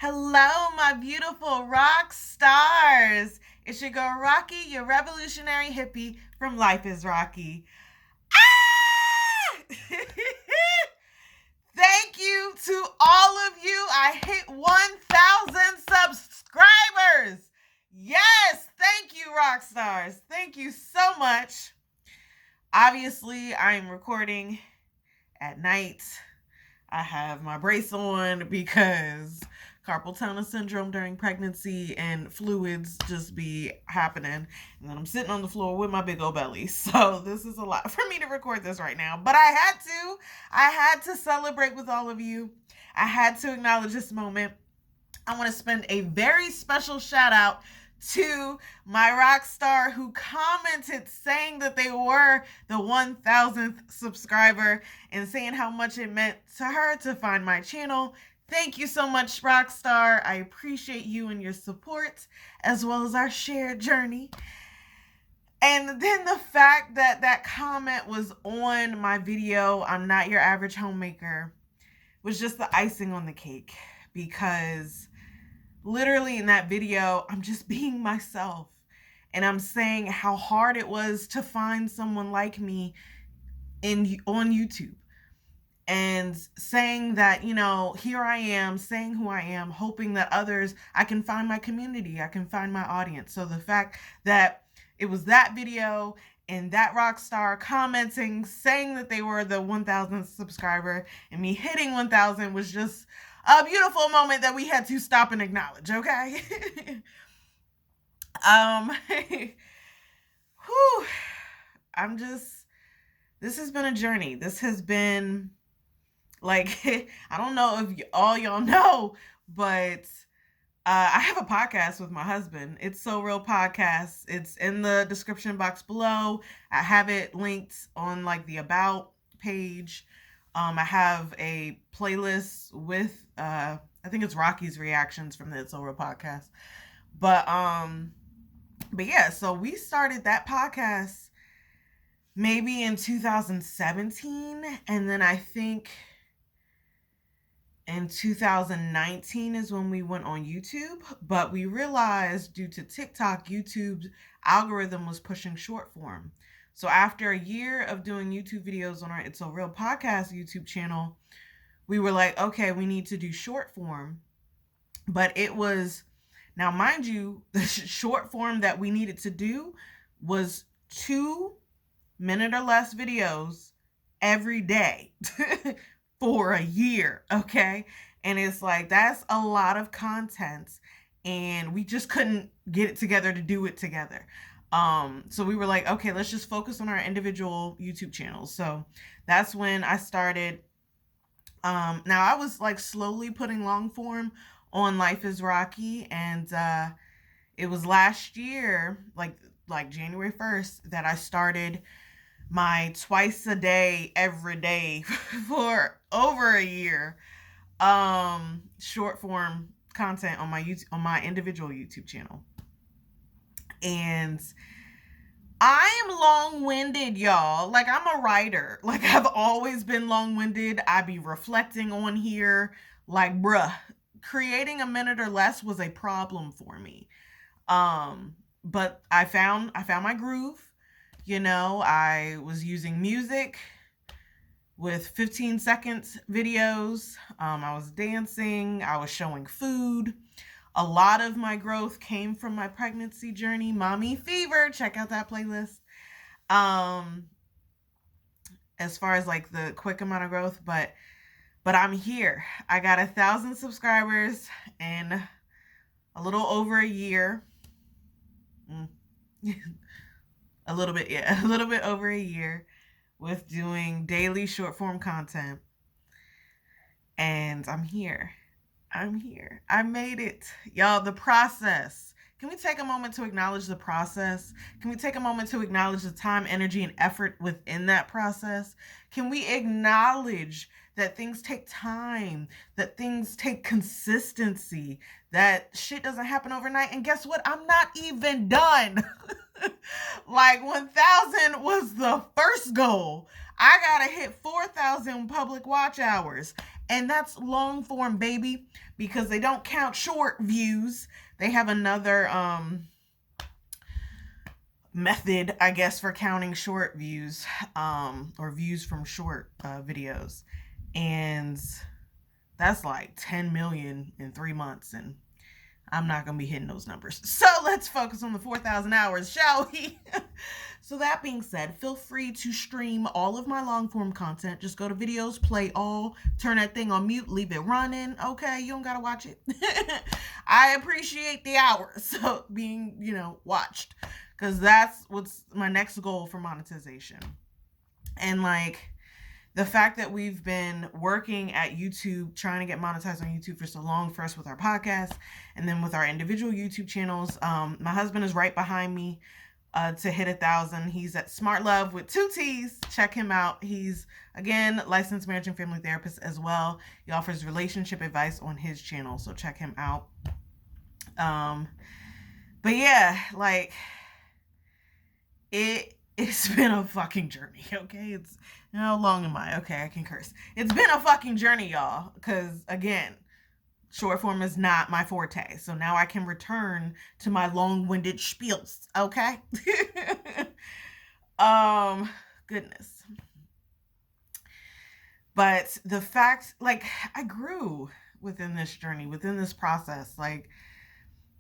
Hello, my beautiful rock stars. It's your girl Rocqi, your revolutionary hippie from LifeIsRocqi. Ah! Thank you to all of you. I hit 1,000 subscribers. Yes, thank you, rock stars. Thank you so much. Obviously, I am recording at night. I have my brace on because carpal tunnel syndrome during pregnancy and fluids just be happening. And then I'm sitting on the floor with my big old belly. So this is a lot for me to record this right now. But I had to. I had to celebrate with all of you. I had to acknowledge this moment. I want to spend a very special shout out to my rock star who commented saying that they were the 1,000th subscriber and saying how much it meant to her to find my channel. Thank you so much, Rockstar. I appreciate you and your support, as well as our shared journey. And then the fact that that comment was on my video, I'm Not Your Average Homemaker, was just the icing on the cake, because literally in that video, I'm just being myself. And I'm saying how hard it was to find someone like me on YouTube. And saying that, here I am, saying who I am, hoping that I can find my community, I can find my audience. So the fact that it was that video and that rock star commenting, saying that they were the 1,000th subscriber, and me hitting 1,000 was just a beautiful moment that we had to stop and acknowledge, okay? Whew. This has been a journey. This has been, I don't know if all y'all know, but I have a podcast with my husband. It's So Real Podcast. It's in the description box below. I have it linked on the About page. I have a playlist with I think it's Rocky's reactions from the It's So Real podcast. But yeah, so we started that podcast maybe in 2017, and then I think in 2019 is when we went on YouTube, but we realized due to TikTok, YouTube's algorithm was pushing short form. So after a year of doing YouTube videos on our It's So Real Podcast YouTube channel, we were like, okay, we need to do short form. But it was, now mind you, the short form that we needed to do was 2-minute or less videos every day for a year, okay? And it's that's a lot of content, and we just couldn't get it together to do it together. So we were like, okay, let's just focus on our individual YouTube channels. So that's when I started. Now I was slowly putting long form on LifeIsRocqi, and it was last year, like January 1st, that I started my twice a day, every day for over a year, short form content on my individual YouTube channel. And I am long-winded, y'all. I'm a writer. I've always been long-winded. I be reflecting on here. Bruh, creating a minute or less was a problem for me. But I found my groove. I was using music with 15 seconds videos. I was dancing. I was showing food. A lot of my growth came from my pregnancy journey. Mommy Fever. Check out that playlist. As far as the quick amount of growth, but I'm here. I got 1,000 subscribers in a little over a year. A little bit over a year with doing daily short form content. And I'm here. I made it. Y'all, the process. Can we take a moment to acknowledge the process? Can we take a moment to acknowledge the time, energy, and effort within that process? Can we acknowledge that things take time, that things take consistency, that shit doesn't happen overnight? And guess what? I'm not even done. 1,000 was the first goal. I gotta hit 4,000 public watch hours. And that's long form, baby, because they don't count short views. They have another method, I guess, for counting short views, or views from short videos. And that's like 10 million in 3 months. And I'm not going to be hitting those numbers. So let's focus on the 4,000 hours, shall we? So that being said, feel free to stream all of my long form content. Just go to videos, play all, turn that thing on mute, leave it running. Okay, you don't got to watch it. I appreciate the hours so being, watched, because that's what's my next goal for monetization. And like, the fact that we've been working at YouTube, trying to get monetized on YouTube for so long, first with our podcast and then with our individual YouTube channels. My husband is right behind me to hit 1,000. He's at Smartt Love with 2 T's. Check him out. He's, again, licensed marriage and family therapist as well. He offers relationship advice on his channel, so check him out. But yeah, like, it's been a fucking journey, okay? How long am I? Okay, I can curse. It's been a fucking journey, y'all, because, again, short form is not my forte. So now I can return to my long-winded spiels, okay? Goodness. But the fact, like, I grew within this journey, within this process. Like,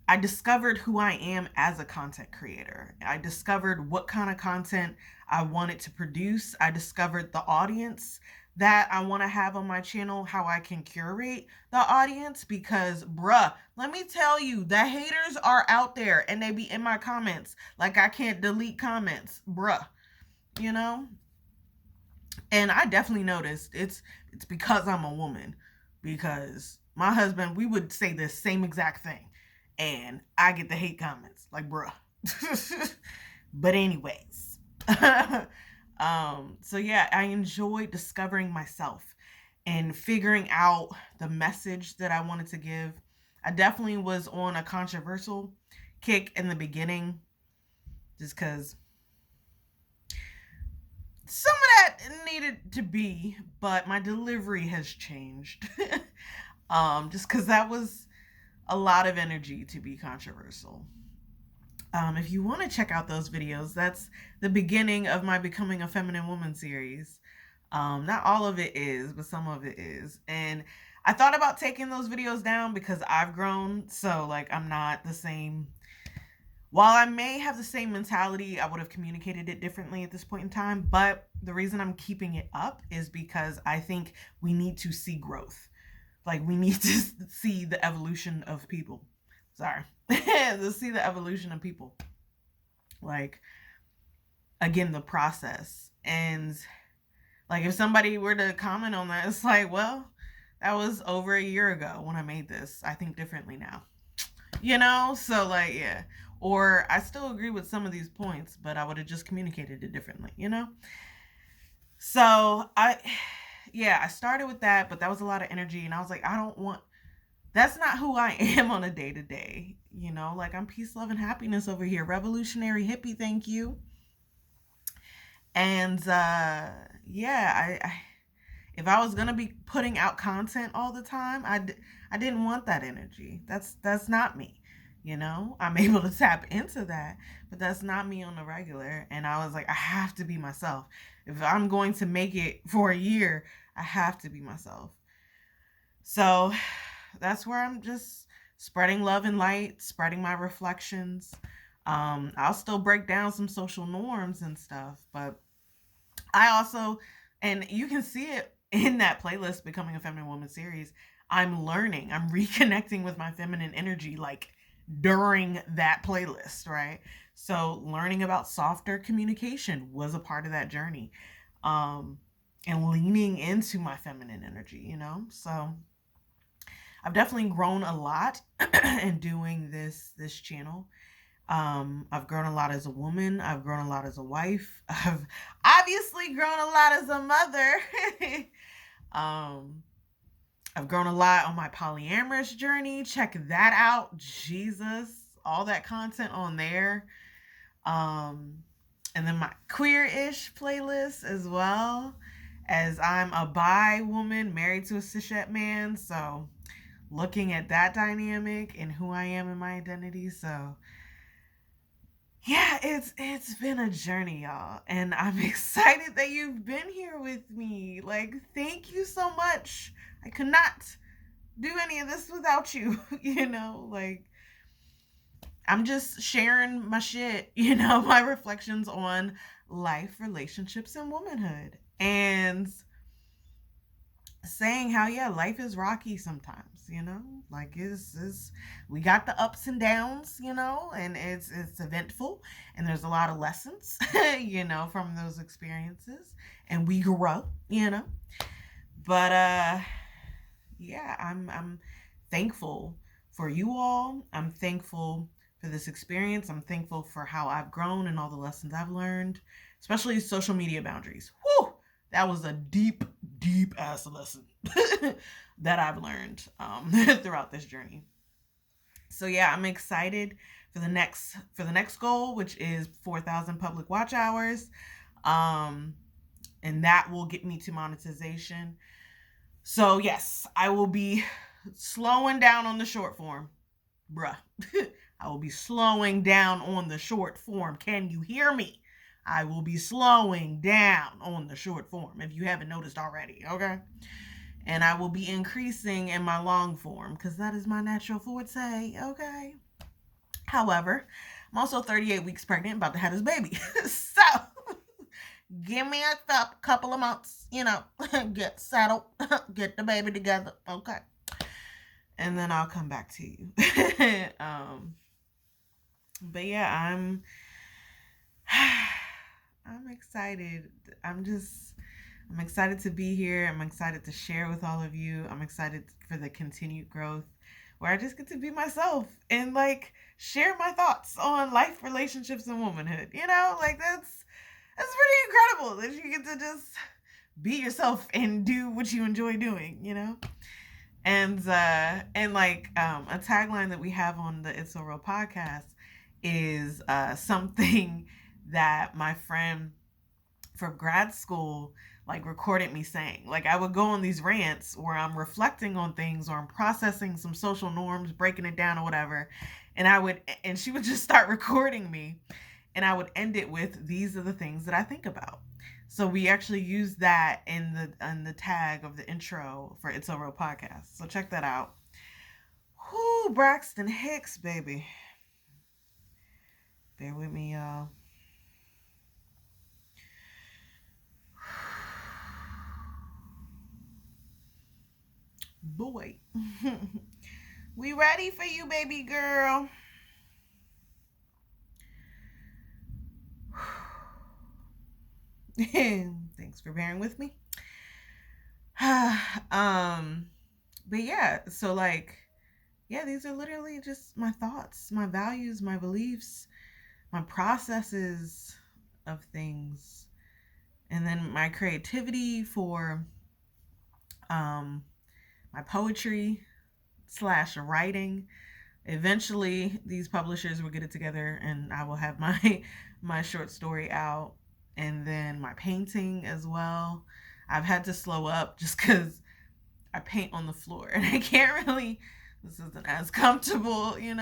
I discovered who I am as a content creator. I discovered what kind of content I wanted to produce. I discovered the audience that I want to have on my channel, how I can curate the audience, because bruh, let me tell you, the haters are out there and they be in my comments. Like, I can't delete comments, bruh, and I definitely noticed it's because I'm a woman, because my husband, we would say the same exact thing. And I get the hate comments, like, bruh. But anyways. So yeah, I enjoyed discovering myself and figuring out the message that I wanted to give. I definitely was on a controversial kick in the beginning, just because some of that needed to be, but my delivery has changed. Just because that was a lot of energy to be controversial. If you want to check out those videos, that's the beginning of my Becoming a Feminine Woman series. Not all of it is, but some of it is. And I thought about taking those videos down because I've grown. So, like, I'm not the same. While I may have the same mentality, I would have communicated it differently at this point in time. But the reason I'm keeping it up is because I think we need to see growth. Like, we need to see the evolution of people. Sorry. To see the evolution of people. Like, again, the process. And, like, if somebody were to comment on that, it's like, well, that was over a year ago when I made this. I think differently now. So, like, yeah. Or I still agree with some of these points, but I would have just communicated it differently, So, I started with that, but that was a lot of energy. And I was like, that's not who I am on a day-to-day, like, I'm peace, love, and happiness over here. Revolutionary hippie, thank you. And, if I was going to be putting out content all the time, I didn't want that energy. That's not me. I'm able to tap into that, but that's not me on the regular. And I was like, I have to be myself. If I'm going to make it for a year, I have to be myself. So that's where I'm just spreading love and light, spreading my reflections. I'll still break down some social norms and stuff, but I also, and you can see it in that playlist, Becoming a Feminine Woman series, I'm learning, I'm reconnecting with my feminine energy, like, during that playlist, right? So learning about softer communication was a part of that journey. And leaning into my feminine energy, So I've definitely grown a lot in doing this channel. I've grown a lot as a woman. I've grown a lot as a wife. I've obviously grown a lot as a mother. I've grown a lot on my polyamorous journey. Check that out. Jesus, all that content on there. And then my queer-ish playlist as well. as I'm a bi woman married to a cishet man. So looking at that dynamic and who I am in my identity. So yeah, it's been a journey, y'all. And I'm excited that you've been here with me. Like, thank you so much. I could not do any of this without you, like I'm just sharing my shit, my reflections on life, relationships, and womanhood. And saying how, yeah, life is rocky sometimes, like it's we got the ups and downs, and it's eventful, and there's a lot of lessons, from those experiences, and we grow, but yeah, I'm thankful for you all. I'm thankful for this experience. I'm thankful for how I've grown and all the lessons I've learned, especially social media boundaries. Whew, that was a deep, deep ass lesson that I've learned throughout this journey. So yeah, I'm excited for the next goal, which is 4,000 public watch hours, and that will get me to monetization. So yes, I will be slowing down on the short form, bruh. I will be slowing down on the short form. Can you hear me? I will be slowing down on the short form, if you haven't noticed already, okay? And I will be increasing in my long form, because that is my natural forte, okay? However, I'm also 38 weeks pregnant, about to have this baby. So, give me a couple of months, get settled, get the baby together, okay? And then I'll come back to you. But yeah, I'm excited. I'm excited to be here. I'm excited to share with all of you. I'm excited for the continued growth where I just get to be myself and like share my thoughts on life, relationships, and womanhood. Like that's pretty incredible that you get to just be yourself and do what you enjoy doing, And like a tagline that we have on the It's So Real podcast is something that my friend from grad school like recorded me saying. Like I would go on these rants where I'm reflecting on things or I'm processing some social norms, breaking it down or whatever, and she would just start recording me, and I would end it with, "These are the things that I think about." So we actually use that in the tag of the intro for It's So Real podcast. So check that out. Whoo, Braxton Hicks, baby. Bear with me, y'all. Boy. We ready for you, baby girl. Thanks for bearing with me. But yeah, so like, yeah, these are literally just my thoughts, my values, my beliefs, my processes of things, and then my creativity for my poetry / writing. Eventually these publishers will get it together and I will have my short story out, and then my painting as well. I've had to slow up just because I paint on the floor and I can't really, this isn't as comfortable, with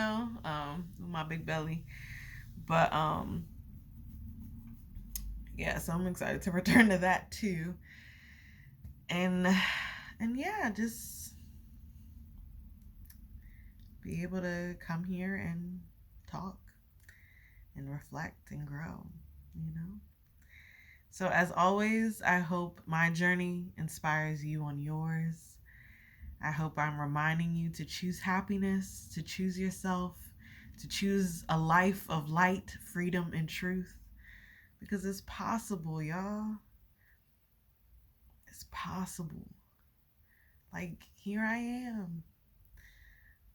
my big belly. But yeah, so I'm excited to return to that too. And yeah, just be able to come here and talk and reflect and grow, So as always, I hope my journey inspires you on yours. I hope I'm reminding you to choose happiness, to choose yourself, to choose a life of light, freedom, and truth. Because it's possible, y'all. It's possible. Like, here I am.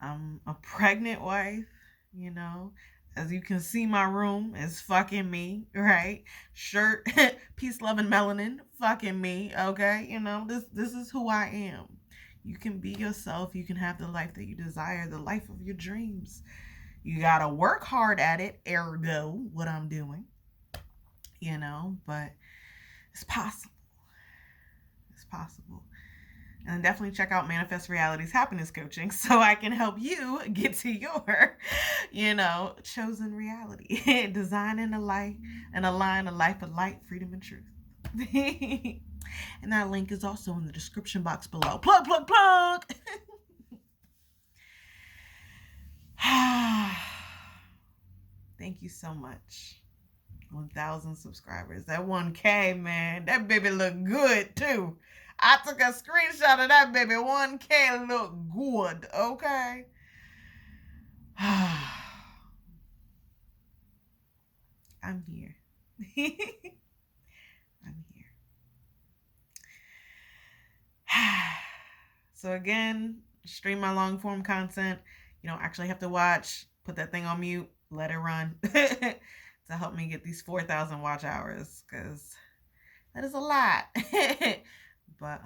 I'm a pregnant wife, As you can see, my room is fucking me, right? Shirt, peace, love, and melanin, fucking me, okay? This is who I am. You can be yourself. You can have the life that you desire, the life of your dreams. You gotta work hard at it, ergo, what I'm doing, but it's possible. possible. And definitely check out Manifest Reality's happiness coaching so I can help you get to your, chosen reality. Design and align a life of light, freedom, and truth. And that link is also in the description box below. Plug, plug, plug. Thank you so much. 1,000 subscribers. That 1K, man, that baby look good too. I took a screenshot of that baby. 1K look good, okay? I'm here. I'm here. So again, stream my long form content. You don't actually have to watch. Put that thing on mute. Let it run to help me get these 4,000 watch hours, because that is a lot. But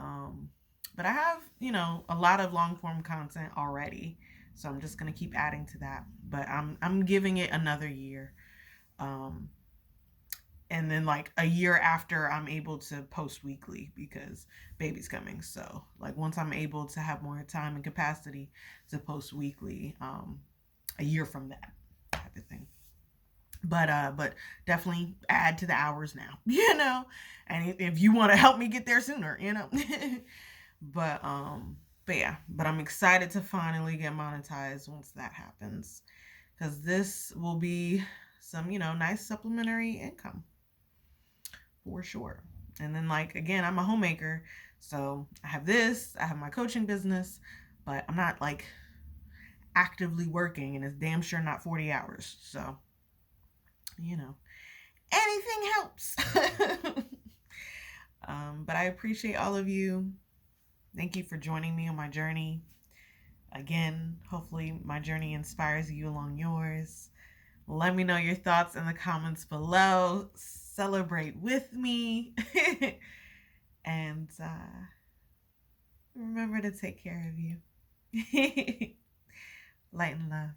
I have, a lot of long form content already, so I'm just gonna keep adding to that. But I'm giving it another year, and then like a year after I'm able to post weekly, because baby's coming. So like once I'm able to have more time and capacity to post weekly, a year from that type of thing. But definitely add to the hours now, and if you want to help me get there sooner, but yeah, but I'm excited to finally get monetized once that happens, because this will be some, nice supplementary income for sure. And then like, again, I'm a homemaker, so I have my coaching business, but I'm not like actively working, and it's damn sure not 40 hours. So, anything helps. But I appreciate all of you. Thank you for joining me on my journey. Again, hopefully my journey inspires you along yours. Let me know your thoughts in the comments below. Celebrate with me. And remember to take care of you. Light and love.